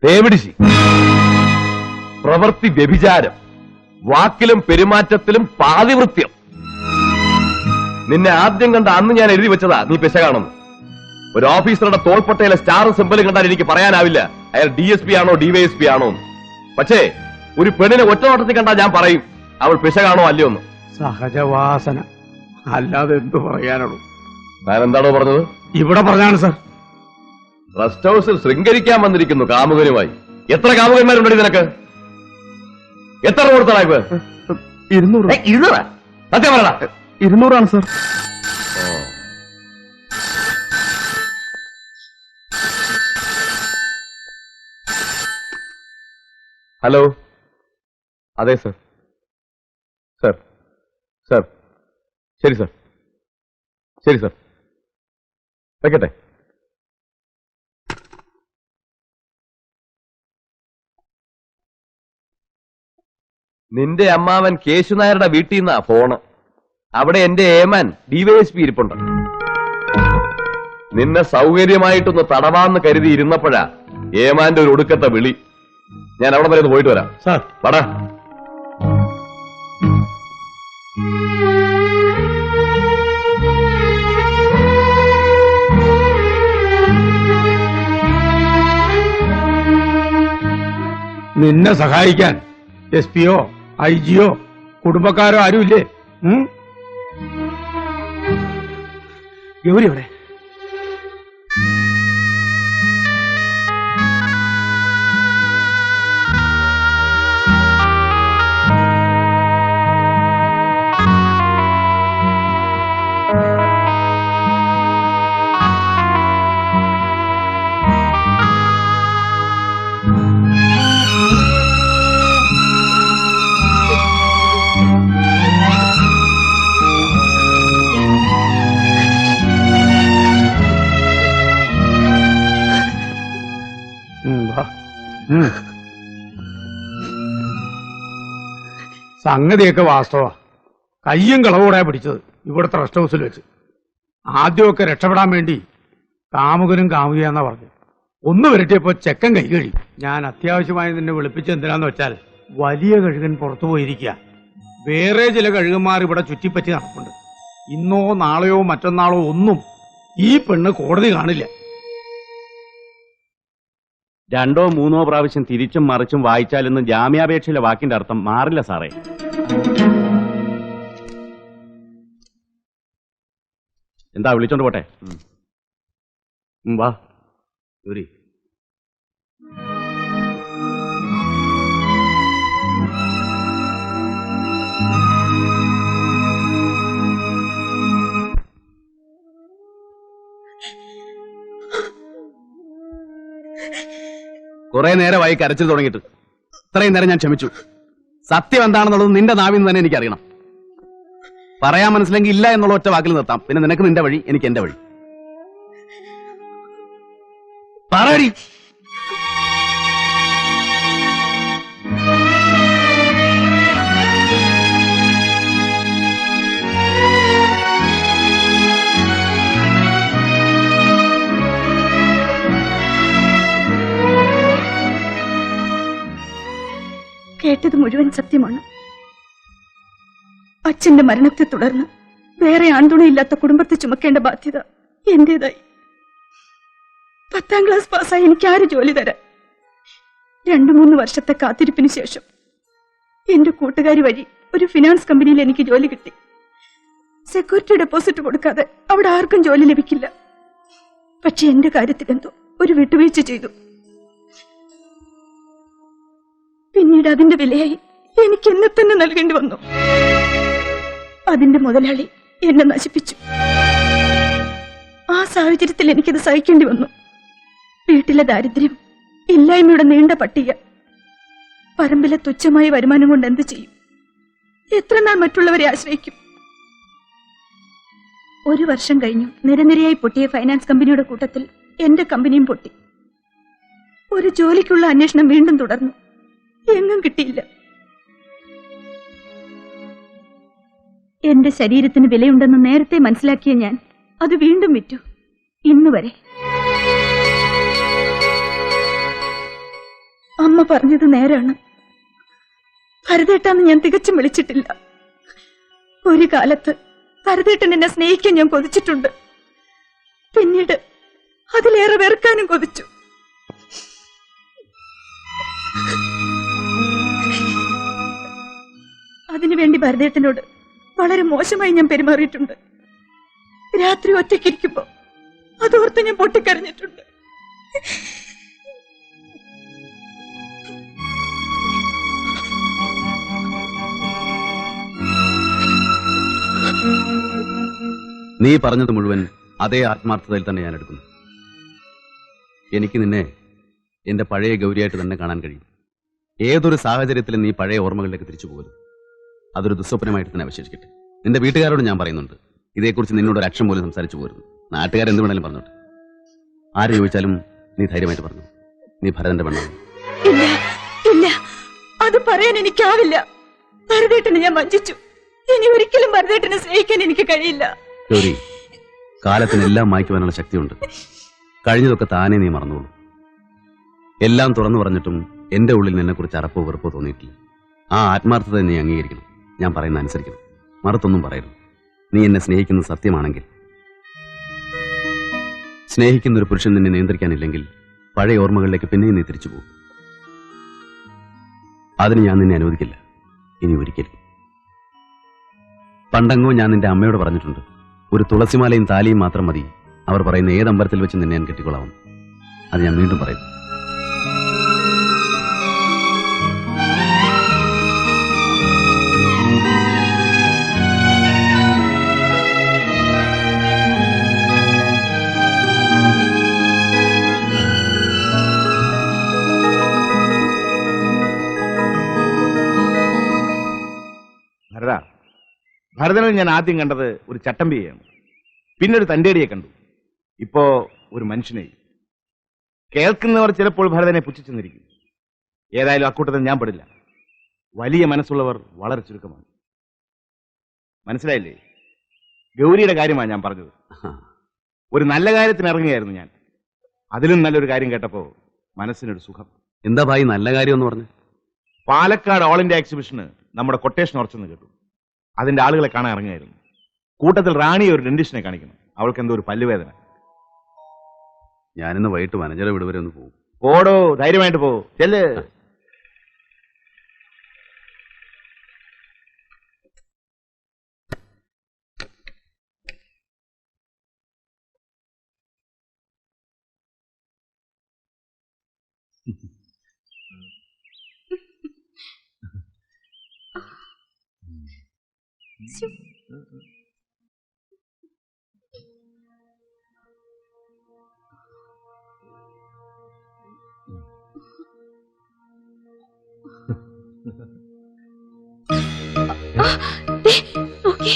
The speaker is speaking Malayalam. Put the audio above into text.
തേവിടിശി, പ്രവൃത്തി വ്യഭിചാരം, വാക്കിലും പെരുമാറ്റത്തിലും പാതിവൃത്യം. നിന്നെ ആദ്യം കണ്ട അന്ന് ഞാൻ എഴുതി വെച്ചതാ നീ പിശകാണെന്ന്. ഒരു ഓഫീസറുടെ തോൾപ്പട്ടയിലെ സ്റ്റാർ സിംബൽ കണ്ടാൽ എനിക്ക് പറയാനാവില്ല അയാൾ DSP ആണോ DYSP ആണോ. പക്ഷേ ഒരു പെണ്ണിനെ ഒറ്റ നോട്ടത്തിൽ കണ്ടാൽ ഞാൻ പറയും അവൾ പിശകാണോ അല്ലയോ എന്ന്. സഹജവാസന, അല്ലാതെ എന്തു പറയാനുള്ളൂ. ഞാൻ എന്താണോ പറഞ്ഞത്? ഇവിടെ പറഞ്ഞാണ് സാർ. റെസ്റ്റ് ഹൗസിൽ ശൃംഗരിക്കാൻ വന്നിരിക്കുന്നു കാമുകനുമായി. എത്ര കാമുകന്മാരുണ്ടോ നിനക്ക്? എത്ര കൊടുത്തടാ ഇപ്പൊ? 200. 200? സത്യം പറയടാ. 200 സാർ. ഹലോ, അതെ സർ. സർ സർ ശരി സർ, ശരി സർ, വെക്കട്ടെ. നിന്റെ അമ്മാവൻ കേശുനായരുടെ വീട്ടിൽ നിന്നാ ഫോണ്. അവിടെ എന്റെ ഏമാൻ DYSP ഇരിപ്പുണ്ട്. നിന്നെ സൗകര്യമായിട്ടൊന്ന് തടവാന്ന് കരുതി ഇരുന്നപ്പോഴാ ഏമാന്റെ ഒരു ഒടുക്കത്തെ വിളി. ഞാൻ അവിടെ വരെ ഒന്ന് പോയിട്ട് വരാം. സാർ പടാ. നിന്നെ സഹായിക്കാൻ SP-യോ IG-യോ കുടുംബക്കാരോ ആരുമില്ലേ? ഗൗരി എവിടെ? സംഗതിയൊക്കെ വാസ്തവ. കയ്യും കളവോടെ പിടിച്ചത് ഇവിടുത്തെ റെസ്റ്റ് ഹൗസിൽ വെച്ച്. ആദ്യമൊക്കെ രക്ഷപ്പെടാൻ വേണ്ടി കാമുകനും കാമുകയാന്നാ പറഞ്ഞു. ഒന്ന് വരട്ടിയപ്പോ ചെക്കൻ കൈ കഴി. ഞാൻ അത്യാവശ്യമായി നിന്നെ വിളിപ്പിച്ചെന്തിനാന്ന് വെച്ചാൽ വലിയ കഴുകൻ പുറത്തു പോയിരിക്കുക. വേറെ ചില കഴുകന്മാർ ഇവിടെ ചുറ്റിപ്പറ്റി നടപ്പുണ്ട്. ഇന്നോ നാളെയോ മറ്റന്നാളോ ഒന്നും ഈ പെണ്ണ് കോടതി കാണില്ല. 2 or 3 പ്രാവശ്യം തിരിച്ചും മറിച്ചും വായിച്ചാലെന്ന് ജാമ്യാപേക്ഷയിലെ വാക്കിന്റെ അർത്ഥം മാറില്ല സാറേ. എന്താ വിളിച്ചോണ്ട് പോട്ടെ? വാ ഗൗരി. കുറെ നേരമായി കരച്ചിൽ തുടങ്ങിയിട്ട്. ഇത്രയും നേരം ഞാൻ ക്ഷമിച്ചു. സത്യം എന്താണെന്നുള്ളത് നിന്റെ നാവിൽ നിന്ന് തന്നെ എനിക്കറിയണം. പറയാൻ മനസ്സിലെങ്കിൽ ഇല്ല എന്നുള്ള ഒറ്റ വാക്കിൽ നിർത്താം. പിന്നെ നിനക്ക് നിന്റെ വഴി, എനിക്ക് എന്റെ വഴി. പറയടി. കേട്ടത് മുഴുവൻ സത്യമാണ്. അച്ഛന്റെ മരണത്തെ തുടർന്ന് വേറെ ആൺതുണയില്ലാത്ത കുടുംബത്തെ ചുമക്കേണ്ട ബാധ്യത എന്റേതായി. 10ാം ക്ലാസ് പാസ്സായി എനിക്ക് ആര് ജോലി തരാൻ? 2-3 വർഷത്തെ കാത്തിരിപ്പിന് ശേഷം എന്റെ കൂട്ടുകാരി വഴി ഒരു ഫിനാൻസ് കമ്പനിയിൽ എനിക്ക് ജോലി കിട്ടി. സെക്യൂരിറ്റി ഡെപ്പോസിറ്റ് കൊടുക്കാതെ അവിടെ ആർക്കും ജോലി ലഭിക്കില്ല. പക്ഷെ എന്റെ കാര്യത്തിലെന്തോ ഒരു വിട്ടുവീഴ്ച ചെയ്തു. പിന്നീട് അതിന്റെ വിലയായി എനിക്ക് എന്നെ തന്നെ നൽകേണ്ടി വന്നു. അതിന്റെ മുതലാളി എന്നെ നശിപ്പിച്ചു. ആ സാഹചര്യത്തിൽ എനിക്കത് സഹിക്കേണ്ടി വന്നു. വീട്ടിലെ ദാരിദ്ര്യം, ഇല്ലായ്മയുടെ നീണ്ട പട്ടിക, പറമ്പിലെ തുച്ഛമായ വരുമാനം കൊണ്ട് എന്ത് ചെയ്യും? എത്ര നാൾ മറ്റുള്ളവരെ ആശ്രയിക്കും? 1 വർഷം കഴിഞ്ഞു നിരനിരയായി പൊട്ടിയ ഫൈനാൻസ് കമ്പനിയുടെ കൂട്ടത്തിൽ എന്റെ കമ്പനിയും പൊട്ടി. ഒരു ജോലിക്കുള്ള അന്വേഷണം വീണ്ടും തുടർന്നു. എങ്ങും കിട്ടിയില്ല. എന്റെ ശരീരത്തിന് വിലയുണ്ടെന്ന് നേരത്തെ മനസ്സിലാക്കിയ ഞാൻ അത് വീണ്ടും വിറ്റു. ഇന്നുവരെ അമ്മ പറഞ്ഞത് നേരാണ്. ഭരതേട്ടാന്ന് ഞാൻ തികച്ചും വിളിച്ചിട്ടില്ല. ഒരു കാലത്ത് ഭരതേട്ടൻ എന്നെ സ്നേഹിക്കാൻ ഞാൻ കൊതിച്ചിട്ടുണ്ട്. പിന്നീട് അതിലേറെ വെറുക്കാനും കൊതിച്ചു. അതിനുവേണ്ടി ഭരതേട്ടനോട് വളരെ മോശമായി ഞാൻ പെരുമാറിയിട്ടുണ്ട്. രാത്രി ഒറ്റയ്ക്കിരിക്കുമ്പോ അതോർത്ത് ഞാൻ പൊട്ടിക്കരഞ്ഞിട്ടുണ്ട്. നീ പറഞ്ഞത് മുഴുവൻ അതേ ആത്മാർത്ഥതയിൽ തന്നെ ഞാൻ എടുക്കുന്നു. എനിക്ക് നിന്നെ എന്റെ പഴയ ഗൗരിയായിട്ട് തന്നെ കാണാൻ കഴിയും. ഏതൊരു സാഹചര്യത്തിലും നീ പഴയ ഓർമ്മകളിലേക്ക് തിരിച്ചു പോകരുത്. അതൊരു ദുസ്വപ്നമായിട്ട് തന്നെ അവശേഷിക്കട്ടെ. നിന്റെ വീട്ടുകാരോട് ഞാൻ പറയുന്നുണ്ട്, ഇതേക്കുറിച്ച് നിന്നോട് ഒരു അക്ഷരം പോലും സംസാരിച്ചു പോരുന്നു. നാട്ടുകാരെന്ത് വേണേലും പറഞ്ഞോട്ടെ. ആര് ചോദിച്ചാലും നീ ധൈര്യമായിട്ട് പറഞ്ഞു, നീ ഭരതന്റെ പെണ്ണാണ്. ഇല്ല ഇല്ല, അത് പറയാൻ എനിക്കാവില്ല. ഭരതേട്ടനെ ഞാൻ വഞ്ചിച്ചു. ഇനി ഒരിക്കലും ഭരതേട്ടനെ സ്നേഹിക്കാൻ എനിക്ക് കഴിയില്ല. ഗൗരി, കാലത്തിനെല്ലാം മായ്ക്കുവാനുള്ള ശക്തിയുണ്ട്. കഴിഞ്ഞതൊക്കെ താനേ നീ മറന്നോളൂ. എല്ലാം തുറന്നു പറഞ്ഞിട്ടും എന്റെ ഉള്ളിൽ നിന്നെ കുറിച്ച് അറപ്പോ വെറുപ്പോ തോന്നിയിട്ടില്ല. ആ ആത്മാർത്ഥത നീ അംഗീകരിക്കണം. ഞാൻ പറയുന്ന അനുസരിക്കണം. മറുത്തൊന്നും പറയരുത്. നീ എന്നെ സ്നേഹിക്കുന്നത് സത്യമാണെങ്കിൽ, സ്നേഹിക്കുന്ന ഒരു പുരുഷൻ നിന്നെ നിയന്ത്രിക്കാനില്ലെങ്കിൽ പഴയ ഓർമ്മകളിലേക്ക് പിന്നെയും നീ തിരിച്ചു പോകും. അതിന് ഞാൻ നിന്നെ അനുവദിക്കില്ല, ഇനി ഒരിക്കലും. പണ്ടങ്ങോ ഞാൻ നിന്റെ അമ്മയോട് പറഞ്ഞിട്ടുണ്ട്, ഒരു തുളസിമാലയും താലിയും മാത്രം മതി അവർ പറയുന്ന ഏത് അമ്പലത്തിൽ വെച്ച് നിന്നെ ഞാൻ കെട്ടിക്കൊള്ളാം. അത് ഞാൻ വീണ്ടും പറയുന്നു. ഭരതനിൽ ഞാൻ ആദ്യം കണ്ടത് ഒരു ചട്ടമ്പിയെയാണ്. പിന്നെ ഒരു തന്റേടിയെ കണ്ടു. ഇപ്പോ ഒരു മനുഷ്യനെ. കേൾക്കുന്നവർ ചിലപ്പോൾ ഭരതനെ പുച്ഛിച്ചെന്നിരിക്കും. ഏതായാലും അക്കൂട്ടത്തിൽ ഞാൻ പെടില്ല. വലിയ മനസ്സുള്ളവർ വളരെ ചുരുക്കമാണ്. മനസ്സിലായില്ലേ? ഗൗരിയുടെ കാര്യമാണ് ഞാൻ പറഞ്ഞത്. ഒരു നല്ല കാര്യത്തിന് ഇറങ്ങിയായിരുന്നു ഞാൻ. അതിലും നല്ലൊരു കാര്യം കേട്ടപ്പോ മനസ്സിനൊരു സുഖം. എന്താ ഭായി നല്ല കാര്യം എന്ന് പറഞ്ഞു? പാലക്കാട് ഓൾ ഇന്ത്യ എക്സിബിഷന് നമ്മുടെ കൊട്ടേഷൻ ഉറച്ചെന്ന് കേട്ടു. അതിന്റെ ആളുകളെ കാണാൻ ഇറങ്ങിയായിരുന്നു. കൂട്ടത്തിൽ റാണിയെ ഒരു ഡെന്റിസ്റ്റിനെ കാണിക്കണം. അവൾക്ക് എന്തോ ഒരു പല്ലുവേദന. ഞാനിന്ന് വൈകിട്ട് വനജര വീട് വരെ ഒന്ന് പോകും. ഓടോ, ധൈര്യമായിട്ട് പോ. ചെല്ല്. നോക്കി